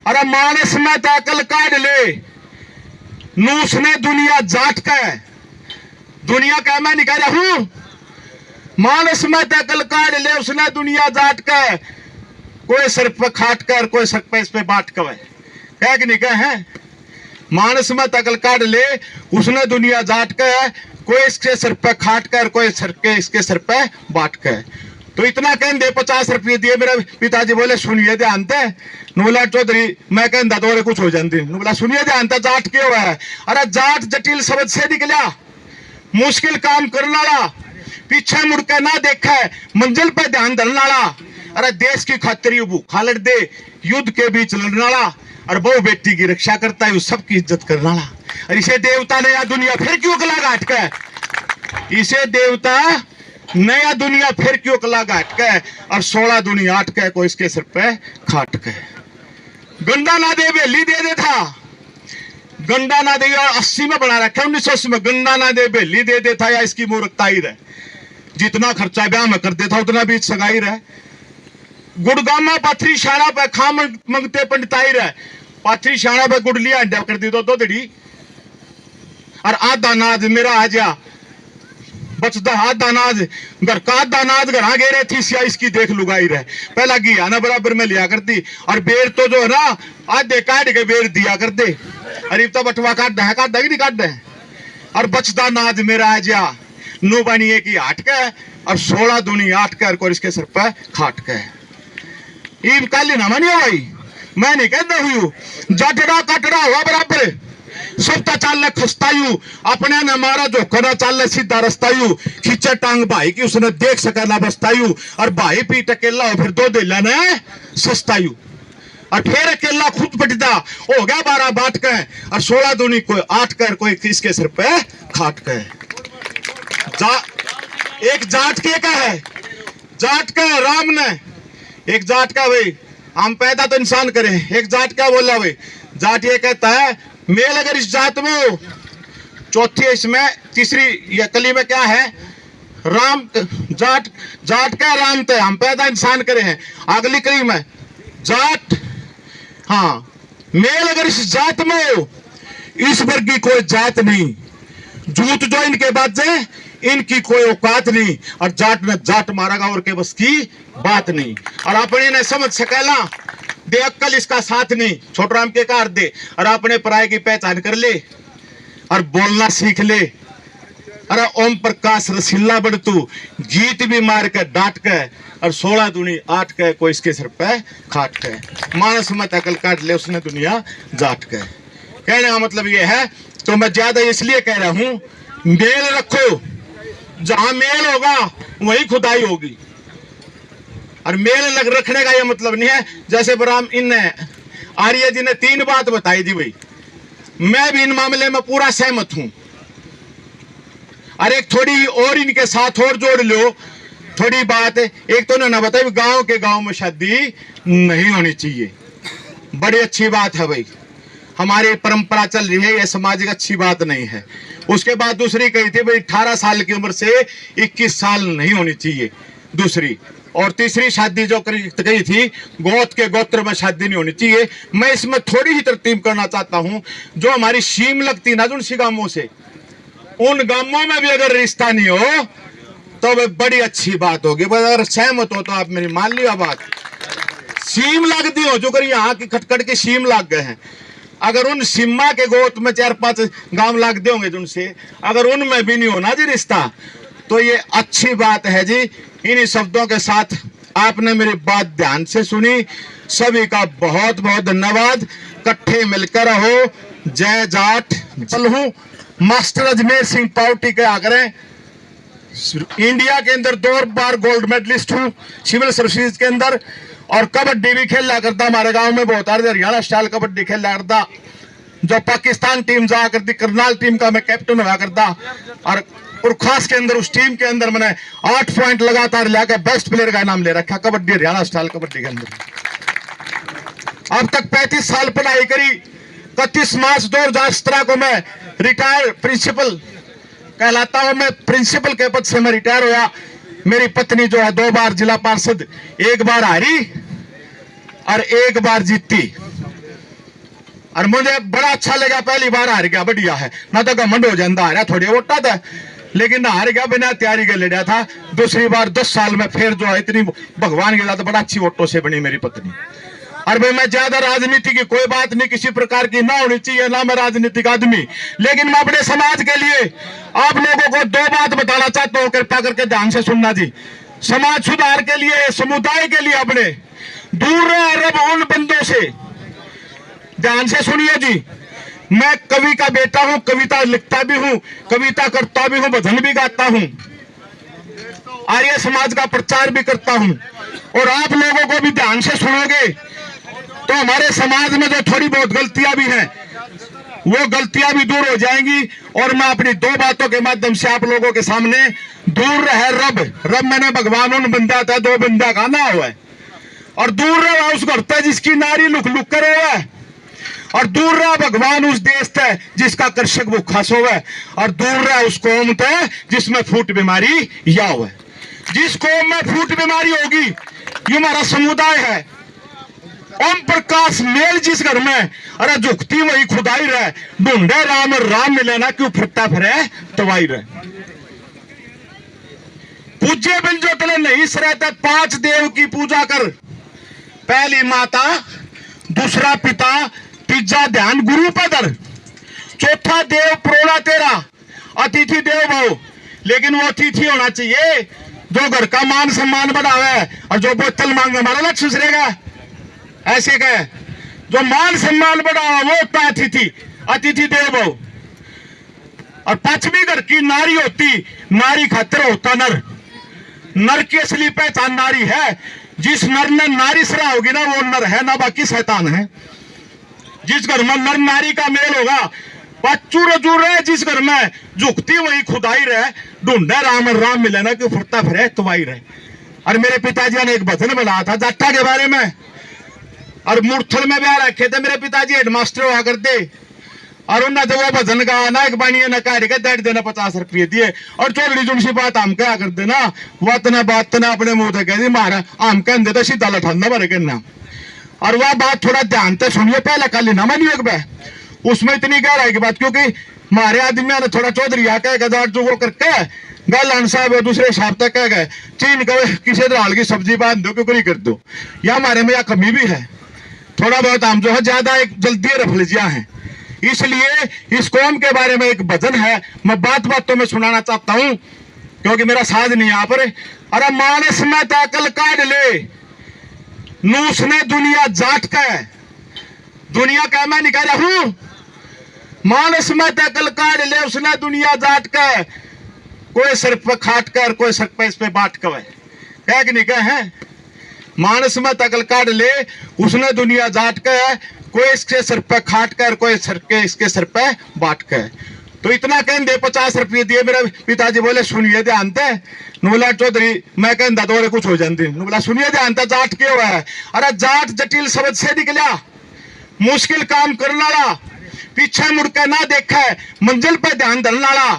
अरे मानस में ताकल काट ले, नूस ने दुनिया जाट का है, दुनिया का मैं निकाल रहा हूं। मानस में ताकल काट ले, उसने दुनिया जाट का है, कोई सर पे खाट कर, कोई सर पे इस पे बाट कर है कि नहीं कह है। मानस में तकल काट ले, उसने दुनिया जाट का है, कोई इसके सर पे खाट कर, कोई सर के इसके सर पे बाट कर। तो इतना कहन दे 50 रुपये दिए। मेरे पिताजी बोले सुनिए ध्यान से नूला चौधरी, मैं कहता दौरे कुछ हो जाती। बोला सुनिए ध्यान से, जाट क्यों है। अरे जाट जटिल शब्द से निकला, मुश्किल काम करने वाला, पीछे मुड़ के ना देखा है, मंजिल पे ध्यान धरने वाला। अरे देश की खातिर भूखा लड़ दे, युद्ध के बीच लड़ने वाला, और बहु बेटी की रक्षा करता है, सबकी इज्जत करने वाला। और इसे देवता नया दुनिया फिर क्यों कला घाट का, इसे देवता नया दुनिया फिर क्यों कला घाट का, और 16 दुनिया 8 का को इसके सिर पे खाट का। गंडा ना दे बेली दे दे था, गंडा ना दे, 80 में बना रखा 1980 में, गंडा ना दे बेली दे दे था, या इसकी मूर्खता ही रहे। जितना खर्चा ब्याह में कर देता उतना बीच सगाई रहे। गुड़गामा पाथरी शाणा पे खा मंगते पंडिताई रहे, पाथरी शाणा पे गुड़ लिया अंडा कर दी तो दड़ी, और आधा अनाज मेरा आ जा बचता, आधा अनाज घर का, आधा अनाज घर आगे रहे थी, सिया इसकी देख लुगाई रहे। पहला घी आना बराबर में लिया करती, और बेर तो जो है ना आधे काट के बेर दिया कर दे, अरे तो बटवा काट दे, काट दे नहीं काट दे। और बचता अनाज मेरा आ जा, नो बनिए की आठ का, और 16 दूनी 8 का, और इसके सर पे खाट का। ईब काली ना मानी भाई, मैं नहीं कहता हुई जटड़ा कटड़ा हुआ बराबर, सबता चाल खस्तायू, अपने ने मारा जो करा चाल सीधा रस्तायू, खींचे टांग भाई की उसने देख सका ना बस्तायू, और भाई पीट अकेला फिर 2 दे लेना सस्तायू, और फिर अकेला खुद पटदा हो गया 12 बाट का, और 16 दूनी कोई 8 कर, कोई किसके सिर पे खाट का। एक जाट के का है, जाट का राम ने, एक जाट का भाई हम पैदा तो इंसान करें, एक जाट क्या बोला भाई, जाट ये कहता है मेल अगर इस जात में हो, चौथी इसमें, तीसरी या कली में क्या है, राम जाट, जाट का राम तो हम पैदा इंसान करे हैं, अगली कली में जाट, हाँ मेल अगर इस जात में हो, इस वर्ग की कोई जात नहीं, जूत जो इनके बाद से इनकी कोई औकात नहीं, और जाट ने जाट मारेगा और के बस की बात नहीं, और अपने ने समझ सकेला दे अक्कल इसका साथ नहीं, छोटराम के कार दे, और अपने पराये की पहचान कर ले, और बोलना सीख ले। अरे ओम प्रकाश रसीला बड़ तू, गीत भी मार के डांट के, और 16 दूनी 8 के, कोई इसके सिर पे खाट के। मानस मत अकल काट ले, उसने दुनिया जाट के। कहने का मतलब ये है, तो मैं ज्यादा इसलिए कह रहा हूं, मेल रखो, जहां मेल होगा वहीं खुदाई होगी। और मेल लग रखने का यह मतलब नहीं है, जैसे बराम इन आर्य जी ने 3 बात बताई थी भाई, मैं भी इन मामले में पूरा सहमत हूं। और एक थोड़ी और इनके साथ और जोड़ लो थोड़ी बात, एक तो उन्होंने बताई गांव के गांव में शादी नहीं होनी चाहिए, बड़ी अच्छी बात है भाई, हमारी परंपरा चल रही है, यह सामाजिक अच्छी बात नहीं है। उसके बाद दूसरी कही थी भाई 18 साल की उम्र से 21 साल नहीं होनी चाहिए दूसरी, और तीसरी शादी जो कही थी गोत्र के गोत्र में शादी नहीं होनी चाहिए। मैं इसमें थोड़ी ही तरतीब करना चाहता हूं, जो हमारी सीम लगती ना उन सी गांवों से, उन गांवों में भी अगर रिश्ता नहीं हो तो वह बड़ी अच्छी बात होगी। अगर सहमत हो तो आप मेरी मान लिया बात, सीम लगती हो जो कर यहाँ की खटखट के सीम लग गए हैं, अगर उन सीमा के गोत में 4-5 गांव लाग दे होंगे जिनसे, अगर उनमें भी नहीं होना जी रिश्ता, तो ये अच्छी बात है जी। इन्हीं शब्दों के साथ आपने मेरी बात ध्यान से सुनी, सभी का बहुत बहुत धन्यवाद। इकट्ठे मिलकर रहो, जय जाट। चल हूं मास्टर अजमेर सिंह पाउटी के आगरे, इंडिया के अंदर 2 बार गोल्ड मेडलिस्ट हूँ सिविल सर्विसेज के अंदर, और कबड्डी भी खेला करता, हमारे गांव में बहुत हरियाणा स्टाइल कबड्डी खेला करता, जो पाकिस्तान टीम जाया करती, करनाल टीम का मैं कैप्टन हुआ करता, और खास के अंदर उस टीम के अंदर मैंने 8 पॉइंट लगातार लाकर बेस्ट प्लेयर का नाम ले रखा कबड्डी, हरियाणा स्टाइल कबड्डी के अंदर। अब तक 35 साल पढ़ाई करी, 31 मार्च 2017 को मैं रिटायर प्रिंसिपल कहलाता हूं, मैं प्रिंसिपल के पद से मैं रिटायर हुआ। मेरी पत्नी जो है 2 बार जिला पार्षद, 1 बार हारी और 1 बार जीती। और मुझे बड़ा अच्छा लगा, पहली बार हार गया, बढ़िया है ना, तो घमंड हो जाता, हारा थोड़ी वोटा था, लेकिन हार गया बिना तैयारी के लड़ा था। दूसरी बार 10 साल में फिर जो है इतनी भगवान के साथ बड़ा अच्छी वोटों से बनी मेरी पत्नी। और भाई मैं ज्यादा राजनीति की कोई बात नहीं किसी प्रकार की ना होनी चाहिए, ना मैं राजनीतिक आदमी, लेकिन मैं अपने समाज के लिए आप लोगों को 2 बात बताना चाहता हूँ, कृपा करके ध्यान से सुनना जी। समाज सुधार के लिए, समुदाय के लिए अपने दूर रहे रब उन बंदों से, ध्यान से सुनिए जी। मैं कवि का बेटा हूं, कविता लिखता भी हूं, कविता करता भी हूं, भजन भी गाता हूं, आर्य समाज का प्रचार भी करता हूं। और आप लोगों को भी ध्यान से सुनोगे तो हमारे समाज में जो थोड़ी बहुत गलतियां भी हैं वो गलतियां भी दूर हो जाएंगी। और मैं अपनी 2 बातों के माध्यम से आप लोगों के सामने, दूर रहे रब, रब मैंने भगवान उन बंदा था 2 बंदा का ना हुआ है, और दूर रहा उस घर था जिसकी नारी लुक लुक करे हुआ है, और दूर रहा भगवान उस देश है जिसका कृषक भूखा सोवे, और दूर रहा उस कौम है जिसमें फूट बीमारी या हुआ। जिस कौम में फूट बीमारी होगी, ये हमारा समुदाय है। ओम प्रकाश मेल जिस घर में, अरे झुकती वही खुदाई रहे, ढूंढे राम राम मिले ना, क्यों फिरता फिरे तवाई रहे। पूज्य बिन जो तले नहीं रहते, 5 देव की पूजा कर, पहली माता, दूसरा पिता, तीजा ध्यान गुरु पदर, चौथा देव प्रोड़ा तेरा, अतिथि देव भव। लेकिन वो अतिथि होना चाहिए जो घर का मान सम्मान बढ़ावे, और जो बोतल मांगे हमारा लक्ष्य रहेगा, ऐसे कहे जो मान सम्मान बढ़ावा वो होता अतिथि, अतिथि देव भव। और 5वीं घर की नारी होती, नारी खातिर होता नर, नर की असली पहचान नारी है। जिस नर ने नारी सरा होगी ना, वो नर है ना, बाकी शैतान है। जिस घर में नर नारी का मेल होगा, चूर चूर रहे, जिस घर में झुकती वही खुदाई रहे, ढूंढे राम राम मिले ना, क्यों फुरता फिरे तवाई रहे। और मेरे पिताजी ने एक भजन बनाया था जाट्टा के बारे में, और मूर्थल में ब्याह रखे थे, मेरे पिताजी हेडमास्टर हुआ करते, और उन्हें जब वो भजन गाया ना, एक बानी न कह के दे देना 50 रुपये दिए, और चोरी जुनसी बात हम क्या कर देना, बात ना अपने मुंह से कह दी मारा, हम कह दे तो सीधा लठाना भरे कहना। और वह बात थोड़ा ध्यान से सुनिए, पहले कल ना मानिए एक बार, उसमें इतनी गहराई की बात, क्योंकि हमारे आदमी ने थोड़ा चौधरी आके जो वो करके गल साहब दूसरे हिसाब तक कह गए, चीन का किसी दाल की सब्जी बांध दो, क्यों कर दो, या हमारे में यह कमी भी है, थोड़ा बहुत हम जो है ज्यादा एक जल्दी रफलजिया है। इसलिए इस कौम के बारे में एक भजन है, मैं बातों में सुनाना चाहता हूं, क्योंकि मेरा साज नहीं यहाँ पर। अरे मानस में ताकल काट ले, नूस ने दुनिया जाट का, दुनिया का मैं नहीं कह रहा हूं, मानस में ताकल काट ले, उसने दुनिया जाट का, कोई सिर पे खाट कर, कोई सर पे इस पे बांट कर, कह कि नहीं कहे, मानस में तकल काट ले, उसने दुनिया जाट के, कोई इसके सिर पे खाट कर, कोई सर के इसके सिर पे बांट के। तो इतना कह दे 50 रुपये दिए। मेरे पिताजी बोले सुनिए ध्यान से, बोला चौधरी मैं कहता तो कुछ हो जाती, बोला सुनिए ध्यान से, जाट क्यों हुआ है। अरे जाट जटिल शब्द से निकला, मुश्किल काम करने वाला, पीछे मुड़ के ना देखे, मंजिल पे ध्यान धरने वाला,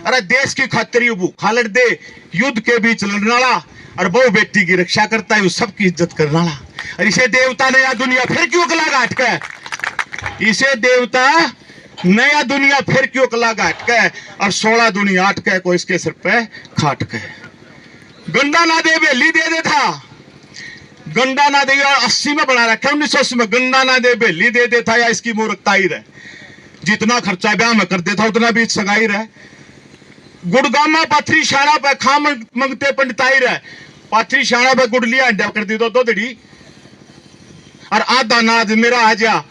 अरे देश की खातिर भूखा लड़ दे, युद्ध के बीच लड़ने वाला, और बहु बेटी की रक्षा करता है, सबकी इज्जत करने वाला। और इसे देवता नया दुनिया फिर क्यों कला घाट के, इसे देवता नया दुनिया फिर क्यों कला घाट के, और 16 दुनिया आट के, को इसके सिर पे खाट के। गंडा ना दे बेली दे दे था, गंडा ना दे, 80 में बना रखा, 1980 में गंडा ना दे बेली दे दे था, या इसकी मूर्खता ही रहे, जितना खर्चा ब्याह में कर देता उतना भी सगाई रहे। गुड़गामा पाथरी शाणा पे खा मंगते पंडिताई रहे, पाथरी शाणा पे गुड़ लिया अंडा कर दी दो दड़ी, और आधा अनाज मेरा आ जा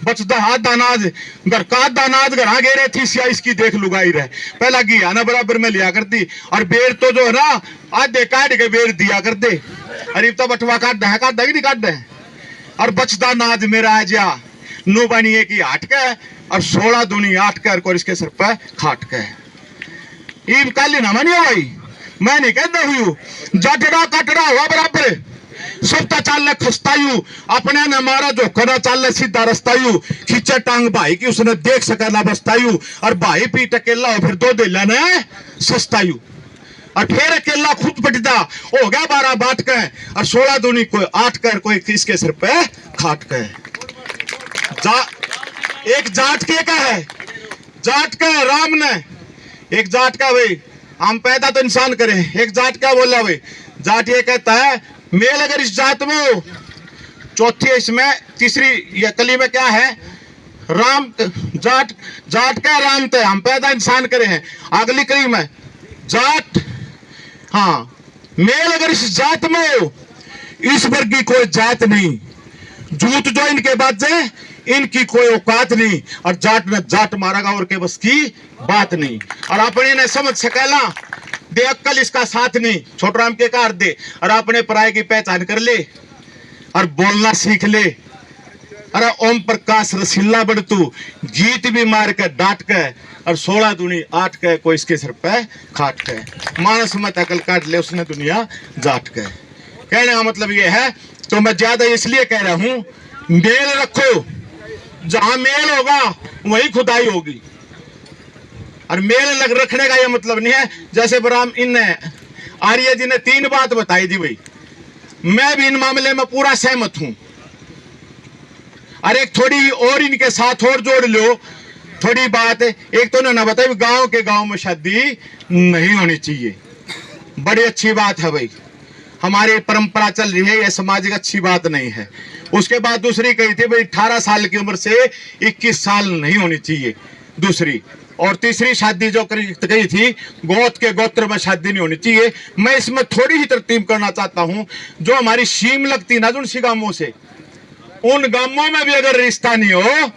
बचता, आधा अनाज घर का, आधा अनाज घर आ गए थी, सिया इसकी देख लुगाई रहे, पहला घिया ना बराबर में लिया करती, और बेर तो जो है ना आधे काट के बेर दिया कर दे, अरे तो बटवा काट दे, काट दे नहीं काट दे, और बचता अनाज मेरा आ जा, नो बनी एक ही हाट के, और 16 दूनी आट कर, और इसके सिर पे खाट के। ईब काली ना मानियो भाई, मैं नहीं कहता हुई, जटड़ा कटड़ा हुआ बराबर, सब चाल खस्तायू, अपने ने मारा जो करा चाल सीधा रस्तायू, खींचे टांग भाई की उसने देख सका ना बस्तायू, और भाई पीट अकेला हो फिर 2 दिला ने सस्तायू, और फिर अकेला खुद पटदा हो गया 12 बाट के, और 16 दूनी कोई 8 कर, कोई किसके सिर पे खाट के। एक जाट के का है, जाट का राम ने, एक जाट का भाई हम पैदा तो इंसान करें, एक जाट का बोला भाई, जाट ये कहता है मेल अगर इस जात में हो, चौथी इसमें, तीसरी ये कली में क्या है, राम जाट, जाट का राम तो हम पैदा इंसान करे हैं, अगली कली में जाट, हाँ मेल अगर इस जात में हो, इस वर्ग की कोई जात नहीं, जूत जो इनके बाजे इनकी कोई औकात नहीं, और जाट ने जाट मारेगा और के बस की बात नहीं, और अपने ने समझ सकेला दे अक्कल इसका साथ नहीं, छोटराम के कार दे, और अपने पराये की पहचान कर ले और बोलना सीख ले। अरे ओम प्रकाश रसीला बड़ तू, गीत भी मार के डांट के, और 16 दूनी 8 के कोई इसके सर पे खाट के, मानस मत अकल काट ले उसने दुनिया जाट के। कहने का मतलब ये है, तो मैं ज्यादा इसलिए कह रहा हूं, मेल रखो, जहां मेल होगा वही खुदाई होगी, और मेल लग रखने का ये मतलब नहीं है जैसे बराम इन आर्य जी ने 3 बात बताई थी भाई, मैं भी इन मामले में पूरा सहमत हूं, और एक थोड़ी और इनके साथ और जोड़ लो थोड़ी बात, एक तो उन्होंने बताया गांव के गांव में शादी नहीं होनी चाहिए, बड़ी अच्छी बात है भाई, हमारी परंपरा चल रही है, यह सामाजिक अच्छी बात नहीं है। उसके बाद दूसरी कही थी भाई 18 साल की उम्र से 21 साल नहीं होनी चाहिए दूसरी, और तीसरी शादी जो कही थी गोत्र के गोत्र में शादी नहीं होनी चाहिए। मैं इसमें थोड़ी ही तरतीब करना चाहता हूं, जो हमारी सीम लगती ना उन गांवों से, उन गांवों में भी अगर रिश्ता नहीं हो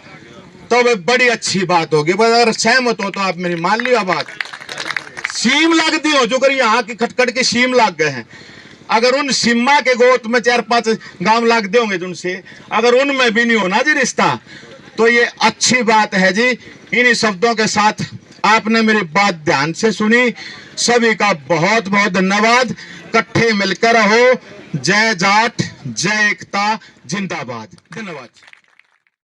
तो वह बड़ी अच्छी बात होगी। अगर सहमत हो तो आप मेरी मान लिया बात, सीम लगती हो जो कर यहाँ की खटखट के सीम लग गए हैं, अगर उन सीमा के गोत में 4-5 गांव लगते होंगे उनसे, अगर उनमें भी नहीं होना जी रिश्ता, तो ये अच्छी बात है जी। इन्हीं शब्दों के साथ आपने मेरी बात ध्यान से सुनी, सभी का बहुत बहुत धन्यवाद। इकट्ठे मिलकर रहो, जय जाट, जय एकता, जिंदाबाद। धन्यवाद।